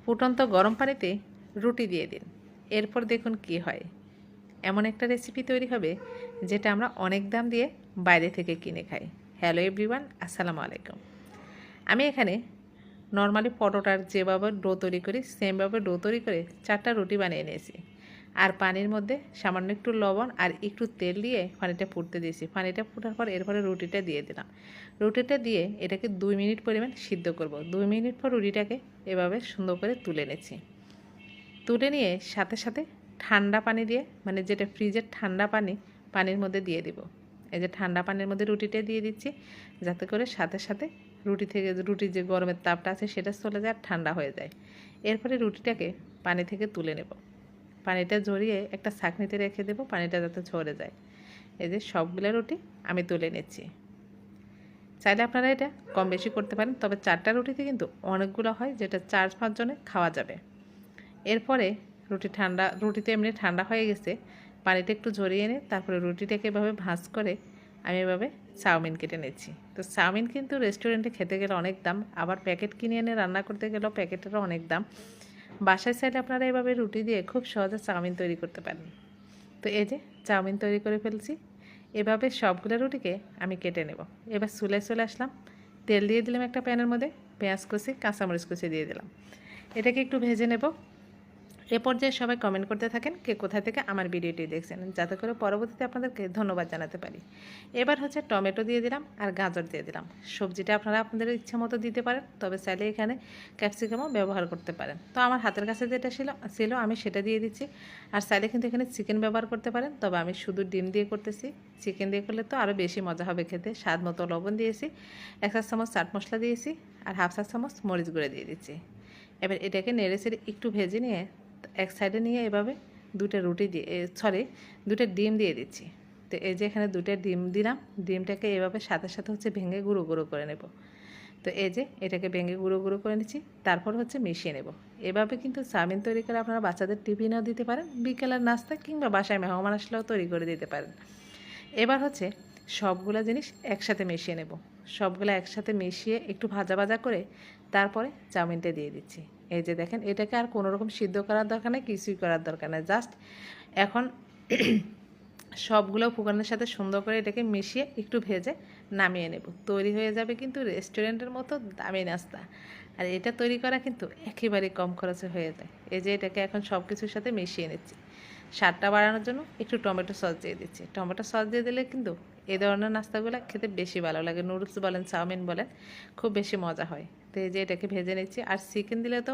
ফুটন্ত গরম পানিতে রুটি দিয়ে দিন, এরপর দেখুন কি হয়। এমন একটা রেসিপি তৈরি হবে যেটা আমরা অনেক দাম দিয়ে বাইরে থেকে কিনে খাই। হ্যালো এভরিওয়ান, আসসালামু আলাইকুম। আমি এখানে নর্মালি পরোটার যেভাবে ডো তৈরি করি সেমভাবে ডো তৈরি করে 4টা রুটি বানিয়ে নিয়েছি। আর পানির মধ্যে সামান্য একটু লবণ আর একটু তেল দিয়ে পানিটা ফুটতে দিয়েছি। পানিটা ফোটার পর এরপরে রুটিটা দিয়ে দিলাম। রুটিটা দিয়ে এটাকে 2 মিনিট পরিমাণ সিদ্ধ করব। 2 মিনিট পর রুটিটাকে এভাবে সুন্দর করে তুলে নিয়েছি। তুলে নিয়ে সাথে সাথে ঠান্ডা পানি দিয়ে, মানে যেটা ফ্রিজের ঠান্ডা পানির মধ্যে দিয়ে দিব। এই যে ঠান্ডা পানির মধ্যে রুটিটা দিয়ে দিচ্ছি, যাতে করে সাথে সাথে রুটির যে গরমের তাপটা আছে সেটা চলে যায় আর ঠান্ডা হয়ে যায়। এরপরে রুটিটাকে পানি থেকে তুলে নেব। পানিটা ঝরিয়ে একটা ছাঁকনিতে রেখে দেবো, পানিটা যাতে ঝরে যায়। এই যে সবগুলো রুটি আমি তুলে নিচ্ছি। চাইলে আপনারা এটা কম বেশি করতে পারেন, তবে 4টা রুটিতে কিন্তু অনেকগুলো হয়, যেটা 4-5 জনে খাওয়া যাবে। এরপরে রুটিতে এমনি ঠান্ডা হয়ে গেছে, পানিটা একটু ঝরিয়ে এনে তারপরে রুটিটাকে এভাবে ভাঁজ করে আমি এভাবে চাউমিন কেটে নিচ্ছি। তো চাউমিন কিন্তু রেস্টুরেন্টে খেতে গেলে অনেক দাম, আবার প্যাকেট কিনে এনে রান্না করতে গেলেও প্যাকেটেরও অনেক দাম। বাসায় চাইলে আপনারা এভাবে রুটি দিয়ে খুব সহজে চাউমিন তৈরি করতে পারেন। তো এই যে চাউমিন তৈরি করে ফেলছি। এভাবে সবগুলো রুটিকে আমি কেটে নেব। এবার চুলায় চলে আসলাম, তেল দিয়ে দিলাম একটা প্যানের মধ্যে, পেঁয়াজ কুচি কাঁচামরিচ কুচি দিয়ে দিলাম। এটাকে একটু ভেজে নেব। এ পর্যায়ে সবাই কমেন্ট করতে থাকেন কে কোথা থেকে আমার ভিডিওটি দেখছেন, যাতে করে পরবর্তীতে আপনাদেরকে ধন্যবাদ জানাতে পারি। এবার হচ্ছে টমেটো দিয়ে দিলাম আর গাজর দিয়ে দিলাম। সবজিটা আপনারা আপনাদের ইচ্ছা মতো দিতে পারেন, তবে চাইলে এখানে ক্যাপসিকামও ব্যবহার করতে পারেন। তো আমার হাতের কাছে যেটা ছিল আমি সেটা দিয়ে দিচ্ছি। আর চাইলে কিন্তু এখানে চিকেন ব্যবহার করতে পারেন, তবে আমি শুধু ডিম দিয়ে করতেছি। চিকেন দিয়ে করলে তো আরও বেশি মজা হবে খেতে। স্বাদ মতো লবণ দিয়েছি, 1 চা চামচ চাট মশলা দিয়েছি, আর 1/2 চা চামচ মরিচ গুঁড়ো দিয়ে দিচ্ছি। এবার এটাকে নেড়ে চেড়ে একটু ভেজে নিয়ে এক সাইডে নিয়ে এভাবে দুটো ডিম দিয়ে দিচ্ছি। তো এই যে এখানে 2টা ডিম দিলাম। ডিমটাকে এভাবে সাথে সাথে হচ্ছে ভেঙে গুঁড়ো গুঁড়ো করে নেব। তো এই যে এটাকে ভেঙে গুঁড়ো গুঁড়ো করে নিচ্ছি, তারপর হচ্ছে মিশিয়ে নেব। এভাবে কিন্তু চাউমিন তৈরি করে আপনারা বাচ্চাদের টিফিনেও দিতে পারেন, বিকেলের নাস্তা কিংবা বাসায় মেহমান আসলেও তৈরি করে দিতে পারেন। এবার হচ্ছে সবগুলো জিনিস একসাথে মিশিয়ে নেব। সবগুলো একসাথে মিশিয়ে একটু ভাজা ভাজা করে তারপরে চাউমিনটা দিয়ে দিচ্ছি। এই যে দেখেন, এটাকে আর কোনো রকম সিদ্ধ করার দরকার নেই, কিছুই করার দরকার নেই। জাস্ট এখন সবগুলো উপকরণের সাথে সুন্দর করে এটাকে মিশিয়ে একটু ভেজে নামিয়ে নেব। তৈরি হয়ে যাবে কিন্তু রেস্টুরেন্টের মতো দামি নাস্তা। আর এটা তৈরি করা কিন্তু একেবারে কম খরচে হয়ে যায়। এই যে এটাকে এখন সব কিছুর সাথে মিশিয়ে নিচ্ছি। স্বাদটা বাড়ানোর জন্য একটু টমেটো সস দিয়ে দিচ্ছি। টমেটো সস দিয়ে দিলে কিন্তু এই ধরনের নাস্তাগুলো খেতে বেশি ভালো লাগে। নুডলস বলেন, চাউমিন বলেন, খুব বেশি মজা হয়। তো এই যে এটাকে ভেজে নিচ্ছি। আর চিকেন দিলে তো